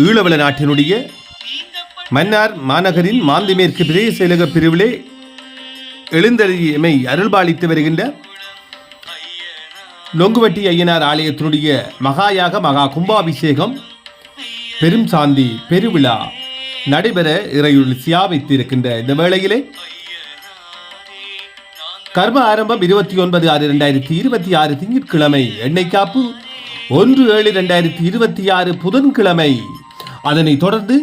ஈழவள நாட்டினுடைய மன்னார் மாநகரின் மாந்தி மேற்கு பிரதேச செயலக பிரிவிலே எழுந்தருளியமை அருள்பாலித்து வருகின்ற நொங்குவட்டி ஐயனார் ஆலயத்தினுடைய மகாயாக மகா கும்பாபிஷேகம் பெரும் சாந்தி பெருவிழா நடைபெற இறையுள் சியாபித்து இருக்கின்ற இந்த வேளையிலே கர்ம ஆரம்பம் 29/6/2026 திங்கட்கிழமை, எண்ணெய் காப்பு 1/7/2026 புதன்கிழமை. அதனைத் தொடர்ந்து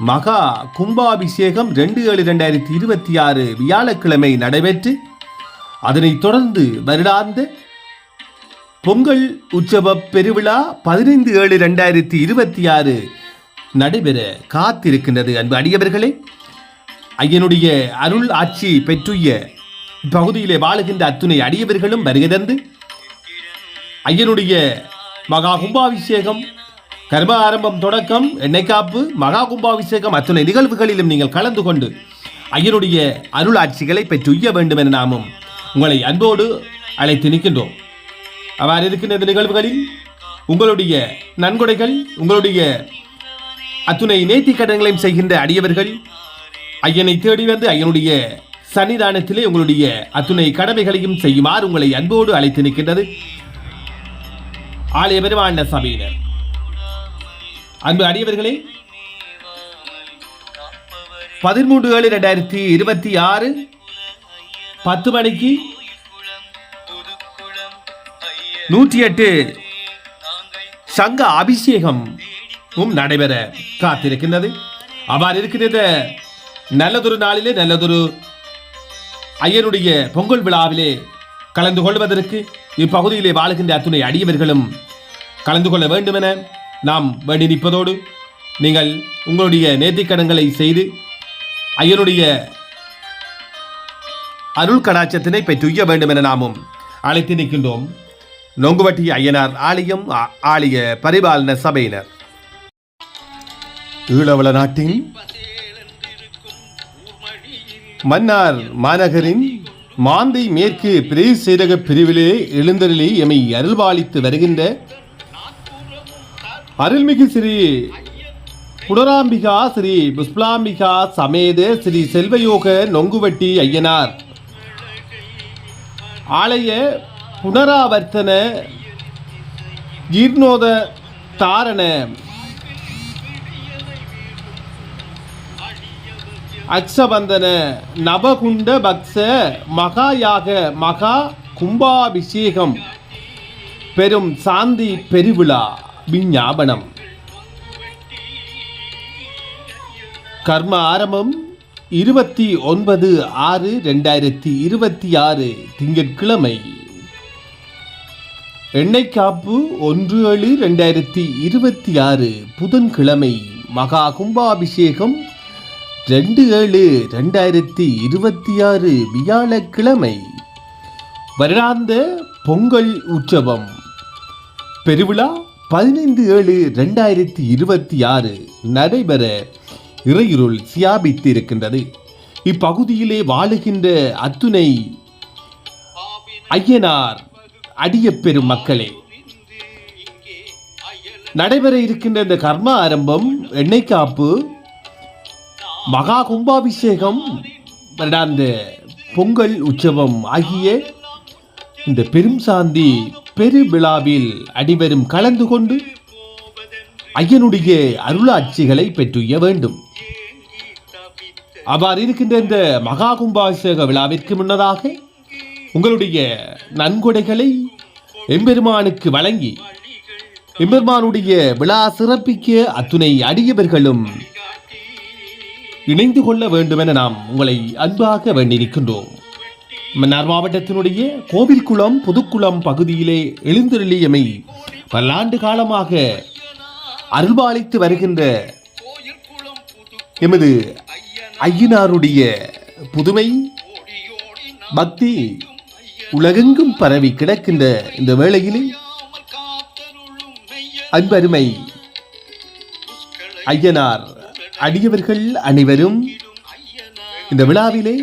மகா கும்பாபிஷேகம் 2/7/2026 வியாழக்கிழமை நடைபெற்று அதனைத் தொடர்ந்து வருடாந்த பொங்கல் உற்சவ பெருவிழா 15/7/2026 நடைபெற காத்திருக்கின்றது. அன்பு அடியவர்களே, ஐயனுடைய அருள் ஆட்சி பெற்றுய இப்பகுதியிலே வாழுகின்ற அத்துணை அடியவர்களும் வருகை தந்து ஐயனுடைய மகா கும்பாபிஷேகம் கர்ம ஆரம்பம் தொடக்கம் எண்ணெய் காப்பு மகா கும்பாபிஷேகம் அத்துணை நிகழ்வுகளிலும் நீங்கள் கலந்து கொண்டு ஐயனுடைய அருள் ஆட்சிகளை பெற்றுய வேண்டும் என நாமும் உங்களை அன்போடு அழைத்து நிற்கின்றோம். அவ்வாறு இருக்கின்ற இந்த நிகழ்வுகளில் உங்களுடைய நன்கொடைகள், உங்களுடைய அத்துணை நேர்த்தி கடன்களையும் செய்கின்ற அடியவர்கள் ஐயனை தேடி வந்து ஐயனுடைய சன்னிதானத்திலே உங்களுடைய அத்துணை கடமைகளையும் செய்யுமாறு உங்களை அன்போடு அழைத்து நிற்கின்றது ஆலய பெருமாண்ட சபையினர். அன்பு அடியவர்களே, 13/7/2026 10 மணிக்கு 108 சங்க அபிஷேகம் நடைபெற காத்திருக்கின்றது. அவ்வாறு இருக்கின்ற நல்லதொரு நாளிலே நல்லதொரு ஐயனுடைய பொங்கல் விழாவிலே கலந்து கொள்வதற்கு இப்பகுதியிலே வாழுகின்ற அத்துணை அடியவர்களும் கலந்து கொள்ள வேண்டும் என நாம் வேண்டி நிற்பதோடு, நீங்கள் உங்களுடைய நேர்த்திக்கடன்களை செய்து ஐயனுடைய அருள் கடாட்சத்தினை பெற்றுய வேண்டும் என நாமும் அழைத்து நிற்கின்றோம். நொங்குவட்டி ஐயனார் ஆலயம் ஆலய பரிபாலன சபையினர். ஈழவள நாட்டின் மன்னார் மாநகரின் மாந்தை மேற்கு பிரதேச செயலக பிரிவிலே எழுந்தருளி எமை அருள்பாலித்து வருகின்ற அருள்மிகு ஸ்ரீ புனராம்பிகா ஸ்ரீ புஷ்பலாம்பிகா சமேத ஸ்ரீ செல்வயோக நொங்குவட்டி ஐயனார் ஆலய புனராவர்த்தன ஜீர்ணோத தாரண அக்ஷபந்தன நவகுண்ட பக்ஷ மகாயாக மகா கும்பாபிஷேகம் பெரும் சாந்தி பெருவிழா விஞ்ஞாபனம். கர்ம ஆரம்பம் 29/6/2026 திங்கட்கிழமை, எண்ணெய் காப்பு 1/7/2026 புதன்கிழமை, மகா கும்பாபிஷேகம் 2/7/2026 வியாழக்கிழமை, வருடாந்த பொங்கல் உற்சவம் பெருவிழா 15/7/2026 நடைபெற இறையுருள் சியாபித்து இருக்கின்றது. இப்பகுதியிலே வாழுகின்ற அத்துணை ஐயனார் அடிய பெரும் மக்களே, நடைபெற இருக்கின்ற இந்த கர்ம ஆரம்பம், எண்ணெய் காப்பு, மகா கும்பாபிஷேகம், வருடாந்த பொங்கல் உற்சவம் ஆகிய இந்த பெரும் சாந்தி பெருவிழாவில் அடிவரும் கலந்து கொண்டு ஐயனுடைய அருளாட்சிகளை பெற்றுய வேண்டும். அவ்வாறு இருக்கின்ற இந்த மகா கும்பாபிஷேக விழாவிற்கு முன்னதாக உங்களுடைய நன்கொடைகளை எம்பெருமானுக்கு வழங்கி எம்பெருமானுடைய விழா சிறப்பிக்க அத்துணை அடியவர்களும் இணைந்து கொள்ள வேண்டும் என நாம் உங்களை அன்பாக வேண்டி நிற்கின்றோம். மன்னார் மாவட்டத்தினுடைய கோவில்குளம் புதுக்குளம் பகுதியிலே எழுந்தருளியமை பல்லாண்டு காலமாக அருள்பாலித்து வருகின்ற எமது ஐயனாருடைய புதுமை பக்தி உலகெங்கும் பரவி கிடக்கின்ற இந்த வேளையிலே அன்பருமை ஐயனார் அடியவர்கள் அனைவரும் இந்த விழாவிலே,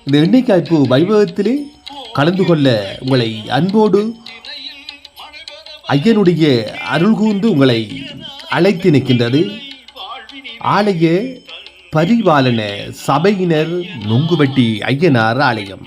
இந்த எண்ணெய் காய்ப்பு வைபவத்திலே கலந்து கொள்ள உங்களை அன்போடு ஐயனுடைய அருள் கூர்ந்து உங்களை அழைத்து நிற்கின்றது. ஆலய பரிபாலன சபையினர் நுங்குவட்டி ஐயனார் ஆலயம்.